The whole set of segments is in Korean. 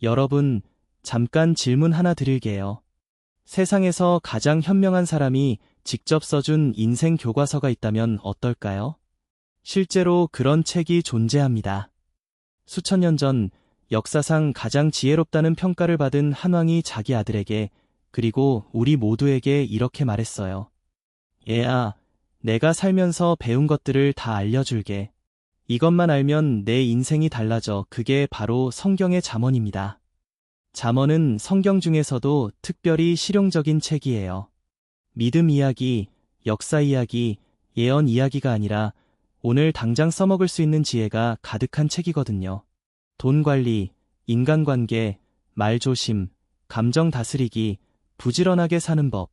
여러분, 잠깐 질문 하나 드릴게요. 세상에서 가장 현명한 사람이 직접 써준 인생 교과서가 있다면 어떨까요? 실제로 그런 책이 존재합니다. 수천 년 전 역사상 가장 지혜롭다는 평가를 받은 한 왕이 자기 아들에게, 그리고 우리 모두에게 이렇게 말했어요. 얘야, 내가 살면서 배운 것들을 다 알려줄게. 이것만 알면 내 인생이 달라져. 그게 바로 성경의 잠언입니다. 잠언은 성경 중에서도 특별히 실용적인 책이에요. 믿음 이야기, 역사 이야기, 예언 이야기가 아니라 오늘 당장 써먹을 수 있는 지혜가 가득한 책이거든요. 돈 관리, 인간관계, 말조심, 감정 다스리기, 부지런하게 사는 법.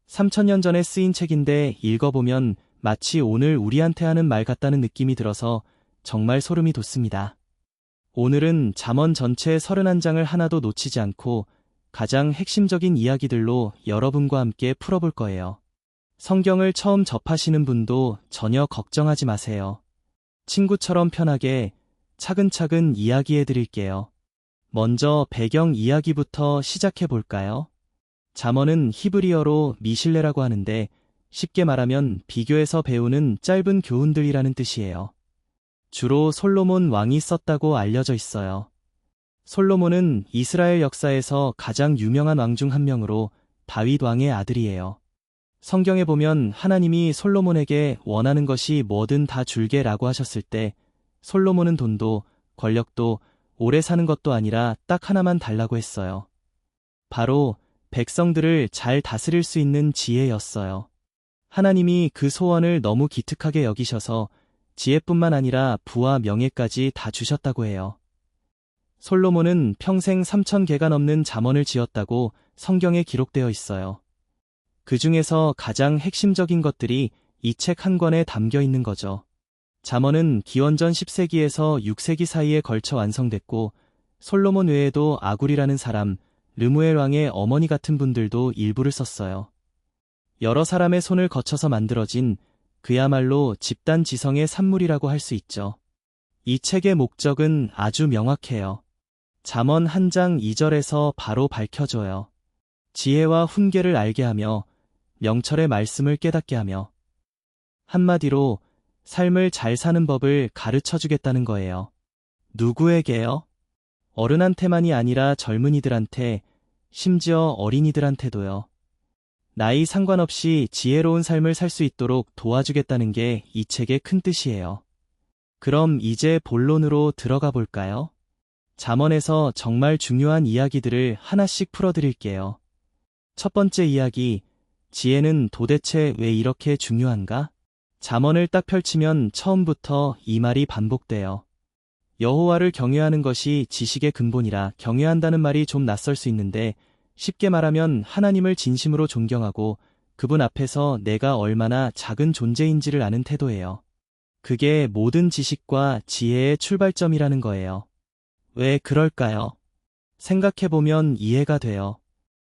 3000년 전에 쓰인 책인데 읽어보면 마치 오늘 우리한테 하는 말 같다는 느낌이 들어서 정말 소름이 돋습니다. 오늘은 잠언 전체 31장을 하나도 놓치지 않고 가장 핵심적인 이야기들로 여러분과 함께 풀어볼 거예요. 성경을 처음 접하시는 분도 전혀 걱정하지 마세요. 친구처럼 편하게 차근차근 이야기해 드릴게요. 먼저 배경 이야기부터 시작해 볼까요? 잠언은 히브리어로 미실레라고 하는데 쉽게 말하면 비교해서 배우는 짧은 교훈들이라는 뜻이에요. 주로 솔로몬 왕이 썼다고 알려져 있어요. 솔로몬은 이스라엘 역사에서 가장 유명한 왕 중 한 명으로 다윗 왕의 아들이에요. 성경에 보면 하나님이 솔로몬에게 원하는 것이 뭐든 다 줄게라고 하셨을 때 솔로몬은 돈도 권력도 오래 사는 것도 아니라 딱 하나만 달라고 했어요. 바로 백성들을 잘 다스릴 수 있는 지혜였어요. 하나님이 그 소원을 너무 기특하게 여기셔서 지혜뿐만 아니라 부와 명예까지 다 주셨다고 해요. 솔로몬은 평생 3000개가 넘는 잠언을 지었다고 성경에 기록되어 있어요. 그 중에서 가장 핵심적인 것들이 이 책 한 권에 담겨 있는 거죠. 잠언은 기원전 10세기에서 6세기 사이에 걸쳐 완성됐고 솔로몬 외에도 아굴이라는 사람, 르무엘 왕의 어머니 같은 분들도 일부를 썼어요. 여러 사람의 손을 거쳐서 만들어진 그야말로 집단 지성의 산물이라고 할 수 있죠. 이 책의 목적은 아주 명확해요. 잠언 한 장 2절에서 바로 밝혀줘요. 지혜와 훈계를 알게 하며 명철의 말씀을 깨닫게 하며 한마디로 삶을 잘 사는 법을 가르쳐주겠다는 거예요. 누구에게요? 어른한테만이 아니라 젊은이들한테, 심지어 어린이들한테도요. 나이 상관없이 지혜로운 삶을 살 수 있도록 도와주겠다는 게 이 책의 큰 뜻이에요. 그럼 이제 본론으로 들어가 볼까요? 잠언에서 정말 중요한 이야기들을 하나씩 풀어드릴게요. 첫 번째 이야기, 지혜는 도대체 왜 이렇게 중요한가? 잠언을 딱 펼치면 처음부터 이 말이 반복돼요. 여호와를 경외하는 것이 지식의 근본이라. 경외한다는 말이 좀 낯설 수 있는데 쉽게 말하면 하나님을 진심으로 존경하고 그분 앞에서 내가 얼마나 작은 존재인지를 아는 태도예요. 그게 모든 지식과 지혜의 출발점이라는 거예요. 왜 그럴까요? 생각해보면 이해가 돼요.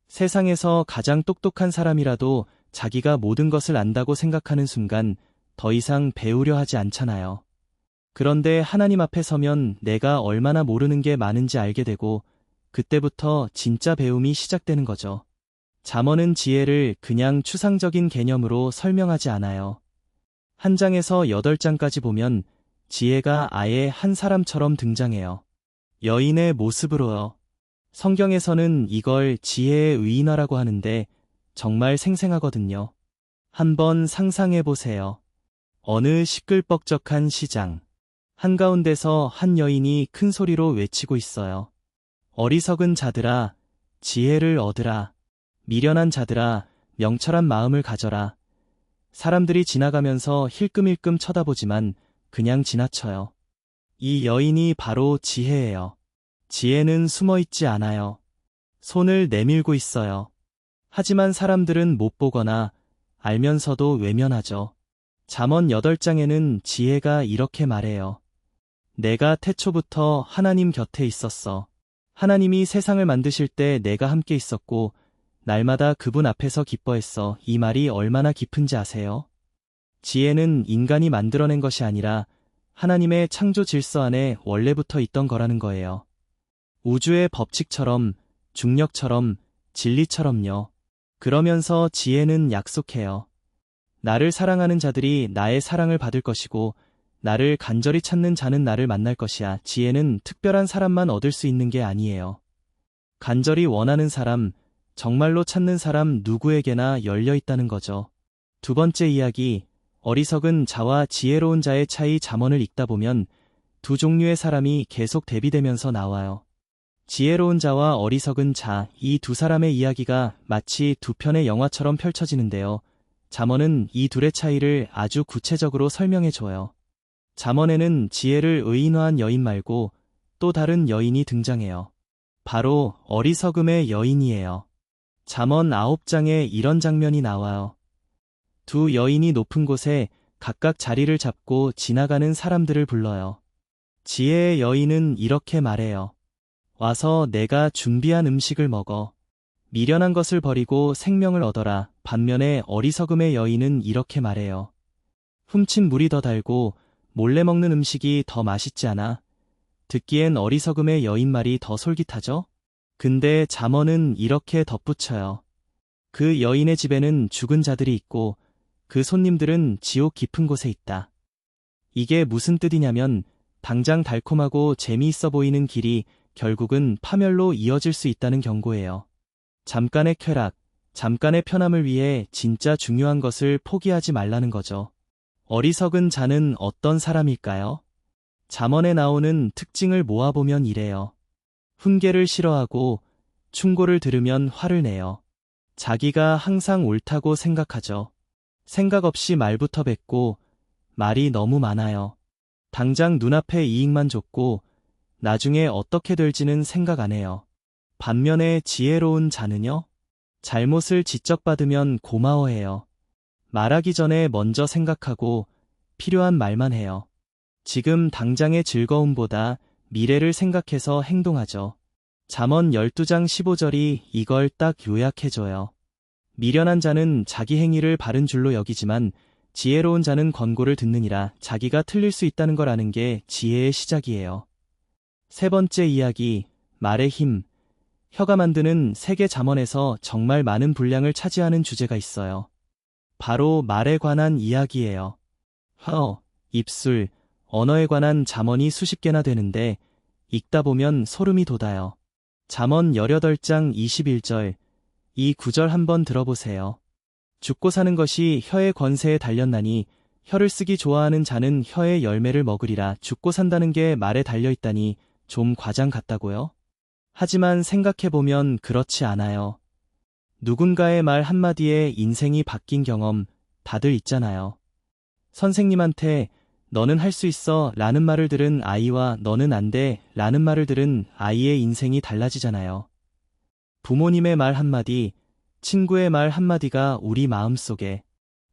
세상에서 가장 똑똑한 사람이라도 자기가 모든 것을 안다고 생각하는 순간 더 이상 배우려 하지 않잖아요. 그런데 하나님 앞에 서면 내가 얼마나 모르는 게 많은지 알게 되고 그때부터 진짜 배움이 시작되는 거죠. 잠언은 지혜를 그냥 추상적인 개념으로 설명하지 않아요. 한 장에서 8장까지 보면 지혜가 아예 한 사람처럼 등장해요. 여인의 모습으로요. 성경에서는 이걸 지혜의 의인화라고 하는데 정말 생생하거든요. 한번 상상해 보세요. 어느 시끌벅적한 시장. 한가운데서 한 여인이 큰 소리로 외치고 있어요. 어리석은 자들아, 지혜를 얻으라. 미련한 자들아, 명철한 마음을 가져라. 사람들이 지나가면서 힐끔힐끔 쳐다보지만 그냥 지나쳐요. 이 여인이 바로 지혜예요. 지혜는 숨어있지 않아요. 손을 내밀고 있어요. 하지만 사람들은 못 보거나 알면서도 외면하죠. 잠언 8장에는 지혜가 이렇게 말해요. 내가 태초부터 하나님 곁에 있었어. 하나님이 세상을 만드실 때 내가 함께 있었고 날마다 그분 앞에서 기뻐했어. 이 말이 얼마나 깊은지 아세요? 지혜는 인간이 만들어낸 것이 아니라 하나님의 창조 질서 안에 원래부터 있던 거라는 거예요. 우주의 법칙처럼, 중력처럼, 진리처럼요. 그러면서 지혜는 약속해요. 나를 사랑하는 자들이 나의 사랑을 받을 것이고, 나를 간절히 찾는 자는 나를 만날 것이야. 지혜는 특별한 사람만 얻을 수 있는 게 아니에요. 간절히 원하는 사람, 정말로 찾는 사람 누구에게나 열려 있다는 거죠. 두 번째 이야기, 어리석은 자와 지혜로운 자의 차이. 잠언을 읽다 보면 두 종류의 사람이 계속 대비되면서 나와요. 지혜로운 자와 어리석은 자, 이 두 사람의 이야기가 마치 두 편의 영화처럼 펼쳐지는데요. 잠언은 이 둘의 차이를 아주 구체적으로 설명해 줘요. 잠언에는 지혜를 의인화한 여인 말고 또 다른 여인이 등장해요. 바로 어리석음의 여인이에요. 잠언 9장에 이런 장면이 나와요. 두 여인이 높은 곳에 각각 자리를 잡고 지나가는 사람들을 불러요. 지혜의 여인은 이렇게 말해요. 와서 내가 준비한 음식을 먹어. 미련한 것을 버리고 생명을 얻어라. 반면에 어리석음의 여인은 이렇게 말해요. 훔친 물이 더 달고 몰래 먹는 음식이 더 맛있지 않아? 듣기엔 어리석음의 여인 말이 더 솔깃하죠? 근데 잠언은 이렇게 덧붙여요. 그 여인의 집에는 죽은 자들이 있고 그 손님들은 지옥 깊은 곳에 있다. 이게 무슨 뜻이냐면 당장 달콤하고 재미있어 보이는 길이 결국은 파멸로 이어질 수 있다는 경고예요. 잠깐의 쾌락, 잠깐의 편함을 위해 진짜 중요한 것을 포기하지 말라는 거죠. 어리석은 자는 어떤 사람일까요? 잠언에 나오는 특징을 모아보면 이래요. 훈계를 싫어하고 충고를 들으면 화를 내요. 자기가 항상 옳다고 생각하죠. 생각 없이 말부터 뱉고 말이 너무 많아요. 당장 눈앞에 이익만 줬고 나중에 어떻게 될지는 생각 안 해요. 반면에 지혜로운 자는요? 잘못을 지적받으면 고마워해요. 말하기 전에 먼저 생각하고 필요한 말만 해요. 지금 당장의 즐거움보다 미래를 생각해서 행동하죠. 잠언 12장 15절이 이걸 딱 요약해줘요. 미련한 자는 자기 행위를 바른 줄로 여기지만 지혜로운 자는 권고를 듣느니라. 자기가 틀릴 수 있다는 걸 아는 게 지혜의 시작이에요. 세 번째 이야기, 말의 힘. 혀가 만드는 세계 잠언에서 정말 많은 분량을 차지하는 주제가 있어요. 바로 말에 관한 이야기예요. 혀, 입술, 언어에 관한 잠언이 수십 개나 되는데 읽다 보면 소름이 돋아요. 잠언 18장 21절, 이 구절 한번 들어보세요. 죽고 사는 것이 혀의 권세에 달렸나니 혀를 쓰기 좋아하는 자는 혀의 열매를 먹으리라. 죽고 산다는 게 말에 달려있다니 좀 과장 같다고요? 하지만 생각해보면 그렇지 않아요. 누군가의 말 한마디에 인생이 바뀐 경험 다들 있잖아요. 선생님한테 너는 할 수 있어 라는 말을 들은 아이와 너는 안 돼 라는 말을 들은 아이의 인생이 달라지잖아요. 부모님의 말 한마디, 친구의 말 한마디가 우리 마음속에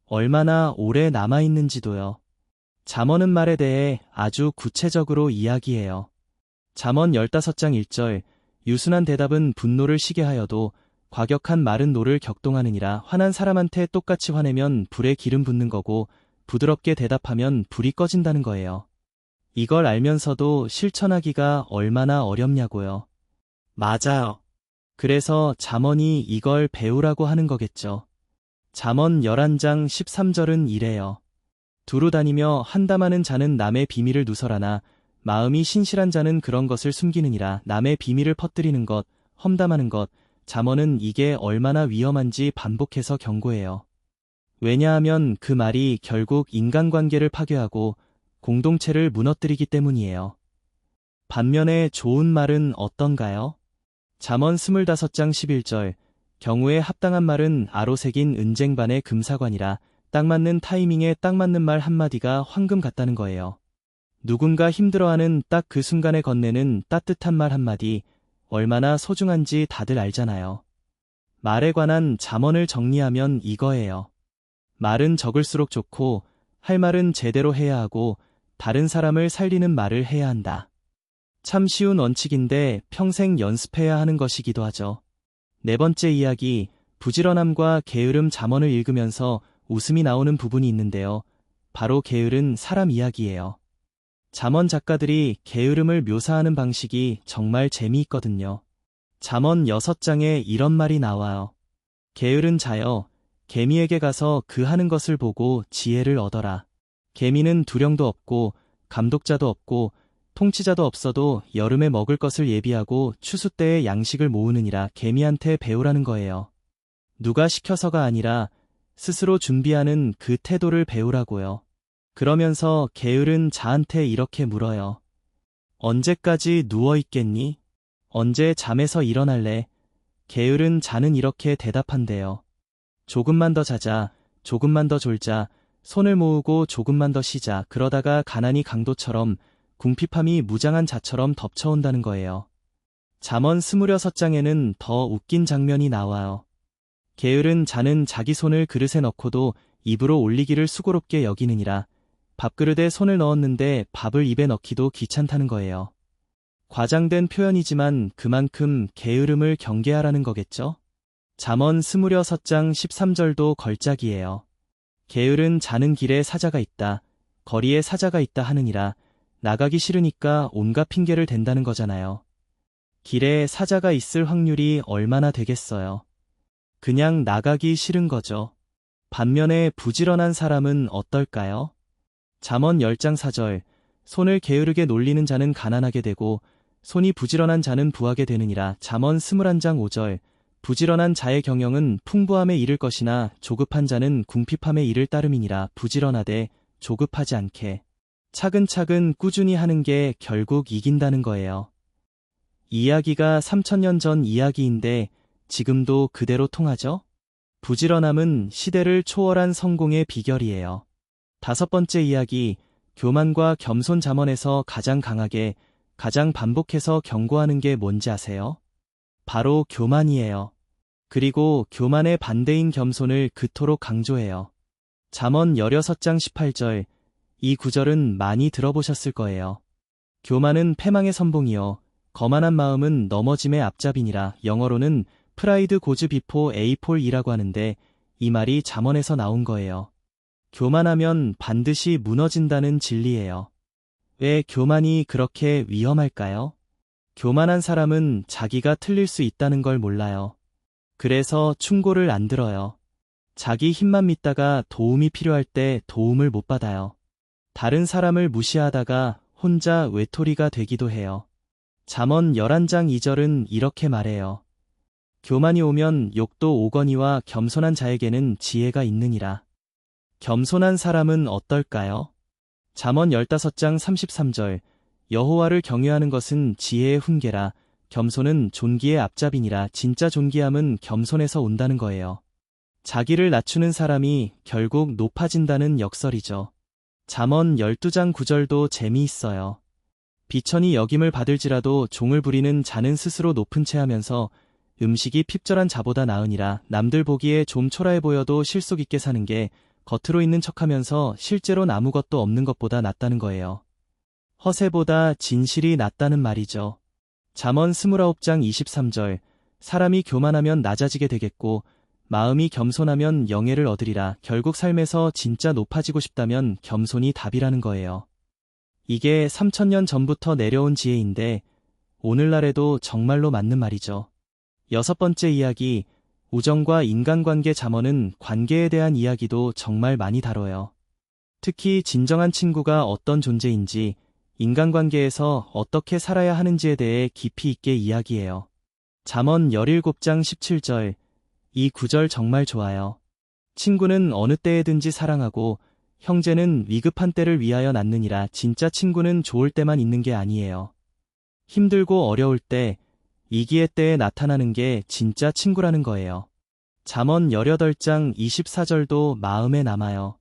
얼마나 오래 남아있는지도요. 잠언은 말에 대해 아주 구체적으로 이야기해요. 잠언 15장 1절, 유순한 대답은 분노를 시게 하여도 과격한 말은 노를 격동하느니라. 화난 사람한테 똑같이 화내면 불에 기름 붓는 거고 부드럽게 대답하면 불이 꺼진다는 거예요. 이걸 알면서도 실천하기가 얼마나 어렵냐고요. 맞아요. 그래서 잠언이 이걸 배우라고 하는 거겠죠. 잠언 11장 13절은 이래요. 두루 다니며 한담하는 자는 남의 비밀을 누설하나 마음이 신실한 자는 그런 것을 숨기느니라. 남의 비밀을 퍼뜨리는 것, 험담하는 것, 잠언은 이게 얼마나 위험한지 반복해서 경고해요. 왜냐하면 그 말이 결국 인간관계를 파괴하고 공동체를 무너뜨리기 때문이에요. 반면에 좋은 말은 어떤가요? 잠언 25장 11절, 경우에 합당한 말은 아로 새긴 은쟁반의 금사관이라. 딱 맞는 타이밍에 딱 맞는 말 한마디가 황금 같다는 거예요. 누군가 힘들어하는 딱 그 순간에 건네는 따뜻한 말 한마디, 얼마나 소중한지 다들 알잖아요. 말에 관한 잠언을 정리하면 이거예요. 말은 적을수록 좋고 할 말은 제대로 해야 하고 다른 사람을 살리는 말을 해야 한다. 참 쉬운 원칙인데 평생 연습해야 하는 것이기도 하죠. 네 번째 이야기, 부지런함과 게으름. 잠언을 읽으면서 웃음이 나오는 부분이 있는데요. 바로 게으른 사람 이야기예요. 잠언 작가들이 게으름을 묘사하는 방식이 정말 재미있거든요. 잠언 6장에 이런 말이 나와요. 게으른 자여, 개미에게 가서 그 하는 것을 보고 지혜를 얻어라. 개미는 두령도 없고 감독자도 없고 통치자도 없어도 여름에 먹을 것을 예비하고 추수 때에 양식을 모으느니라. 개미한테 배우라는 거예요. 누가 시켜서가 아니라 스스로 준비하는 그 태도를 배우라고요. 그러면서 게으른 자한테 이렇게 물어요. 언제까지 누워있겠니? 언제 잠에서 일어날래? 게으른 자는 이렇게 대답한대요. 조금만 더 자자, 조금만 더 졸자, 손을 모으고 조금만 더 쉬자. 그러다가 가난이 강도처럼 궁핍함이 무장한 자처럼 덮쳐온다는 거예요. 잠언 26장에는 더 웃긴 장면이 나와요. 게으른 자는 자기 손을 그릇에 넣고도 입으로 올리기를 수고롭게 여기느니라. 밥그릇에 손을 넣었는데 밥을 입에 넣기도 귀찮다는 거예요. 과장된 표현이지만 그만큼 게으름을 경계하라는 거겠죠? 잠언 26장 13절도 걸작이에요. 게으른 자는 길에 사자가 있다, 거리에 사자가 있다 하느니라. 나가기 싫으니까 온갖 핑계를 댄다는 거잖아요. 길에 사자가 있을 확률이 얼마나 되겠어요? 그냥 나가기 싫은 거죠. 반면에 부지런한 사람은 어떨까요? 잠언 10장 4절, 손을 게으르게 놀리는 자는 가난하게 되고 손이 부지런한 자는 부하게 되느니라. 잠언 21장 5절, 부지런한 자의 경영은 풍부함에 이를 것이나 조급한 자는 궁핍함에 이를 따름이니라. 부지런하되 조급하지 않게 차근차근 꾸준히 하는 게 결국 이긴다는 거예요. 이야기가 3000년 전 이야기인데 지금도 그대로 통하죠? 부지런함은 시대를 초월한 성공의 비결이에요. 5번째 이야기, 교만과 겸손. 잠언에서 가장 강하게, 가장 반복해서 경고하는 게 뭔지 아세요? 바로 교만이에요. 그리고 교만의 반대인 겸손을 그토록 강조해요. 잠언 16장 18절, 이 구절은 많이 들어보셨을 거예요. 교만은 패망의 선봉이요, 거만한 마음은 넘어짐의 앞잡이니라. 영어로는 프라이드 고즈 비포 에이폴이라고 하는데 이 말이 잠언에서 나온 거예요. 교만하면 반드시 무너진다는 진리예요. 왜 교만이 그렇게 위험할까요? 교만한 사람은 자기가 틀릴 수 있다는 걸 몰라요. 그래서 충고를 안 들어요. 자기 힘만 믿다가 도움이 필요할 때 도움을 못 받아요. 다른 사람을 무시하다가 혼자 외톨이가 되기도 해요. 잠언 11장 2절은 이렇게 말해요. 교만이 오면 욕도 오거니와 겸손한 자에게는 지혜가 있느니라. 겸손한 사람은 어떨까요? 잠언 15장 33절, 여호와를 경외하는 것은 지혜의 훈계라. 겸손은 존귀의 앞잡이니라. 진짜 존귀함은 겸손에서 온다는 거예요. 자기를 낮추는 사람이 결국 높아진다는 역설이죠. 잠언 12장 9절도 재미있어요. 비천이 여김을 받을지라도 종을 부리는 자는 스스로 높은 채 하면서 음식이 핍절한 자보다 나으니라. 남들 보기에 좀 초라해 보여도 실속 있게 사는 게 겉으로 있는 척하면서 실제로는 아무것도 없는 것보다 낫다는 거예요. 허세보다 진실이 낫다는 말이죠. 잠언 29장 23절, 사람이 교만하면 낮아지게 되겠고 마음이 겸손하면 영예를 얻으리라. 결국 삶에서 진짜 높아지고 싶다면 겸손이 답이라는 거예요. 이게 3000년 전부터 내려온 지혜인데 오늘날에도 정말로 맞는 말이죠. 6번째 이야기, 우정과 인간관계. 잠언은 관계에 대한 이야기도 정말 많이 다뤄요. 특히 진정한 친구가 어떤 존재인지, 인간관계에서 어떻게 살아야 하는지에 대해 깊이 있게 이야기해요. 잠언 17장 17절, 이 구절 정말 좋아요. 친구는 어느 때에든지 사랑하고 형제는 위급한 때를 위하여 낳느니라. 진짜 친구는 좋을 때만 있는 게 아니에요. 힘들고 어려울 때, 위기의 때에 나타나는 게 진짜 친구라는 거예요. 잠언 18장 24절도 마음에 남아요.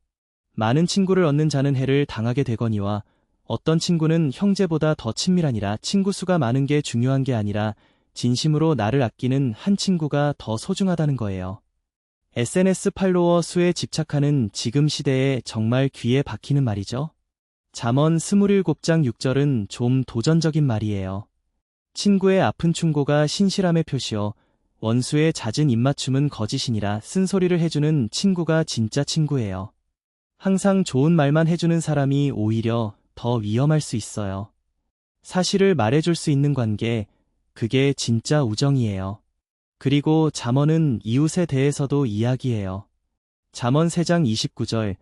많은 친구를 얻는 자는 해를 당하게 되거니와 어떤 친구는 형제보다 더 친밀하니라. 친구 수가 많은 게 중요한 게 아니라 진심으로 나를 아끼는 한 친구가 더 소중하다는 거예요. SNS 팔로워 수에 집착하는 지금 시대에 정말 귀에 박히는 말이죠. 잠언 27장 6절은 좀 도전적인 말이에요. 친구의 아픈 충고가 신실함의 표시요, 원수의 잦은 입맞춤은 거짓이니라. 쓴소리를 해주는 친구가 진짜 친구예요. 항상 좋은 말만 해주는 사람이 오히려 더 위험할 수 있어요. 사실을 말해줄 수 있는 관계, 그게 진짜 우정이에요. 그리고 잠언은 이웃에 대해서도 이야기해요. 잠언 3장 29절,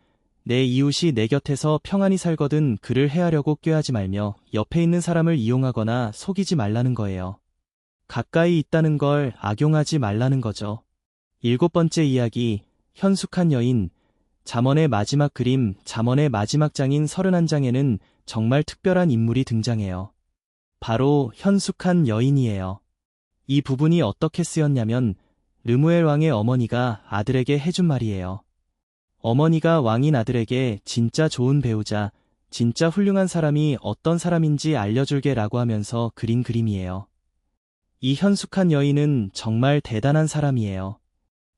내 이웃이 내 곁에서 평안히 살거든 그를 해하려고 꾀하지 말며 옆에 있는 사람을 이용하거나 속이지 말라는 거예요. 가까이 있다는 걸 악용하지 말라는 거죠. 7번째 이야기, 현숙한 여인. 잠언의 마지막 그림, 잠언의 마지막 장인 31장에는 정말 특별한 인물이 등장해요. 바로 현숙한 여인이에요. 이 부분이 어떻게 쓰였냐면 르무엘 왕의 어머니가 아들에게 해준 말이에요. 어머니가 왕인 아들에게 진짜 좋은 배우자, 진짜 훌륭한 사람이 어떤 사람인지 알려줄게라고 하면서 그린 그림이에요. 이 현숙한 여인은 정말 대단한 사람이에요.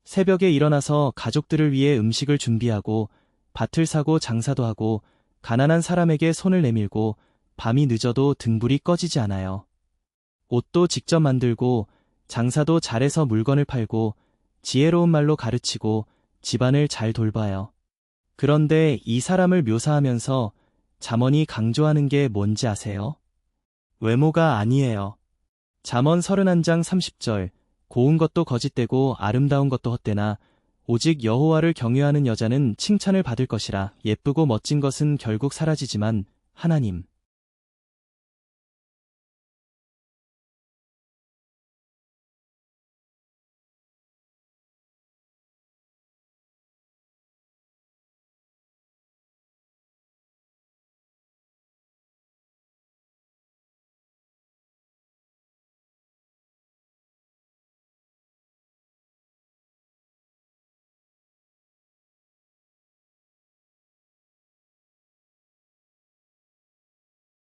새벽에 일어나서 가족들을 위해 음식을 준비하고 밭을 사고 장사도 하고 가난한 사람에게 손을 내밀고 밤이 늦어도 등불이 꺼지지 않아요. 옷도 직접 만들고 장사도 잘해서 물건을 팔고 지혜로운 말로 가르치고 집안을 잘 돌봐요. 그런데 이 사람을 묘사하면서 잠언이 강조하는 게 뭔지 아세요? 외모가 아니에요. 잠언 31장 30절, 고운 것도 거짓되고 아름다운 것도 헛되나 오직 여호와를 경외하는 여자는 칭찬을 받을 것이라. 예쁘고 멋진 것은 결국 사라지지만 하나님,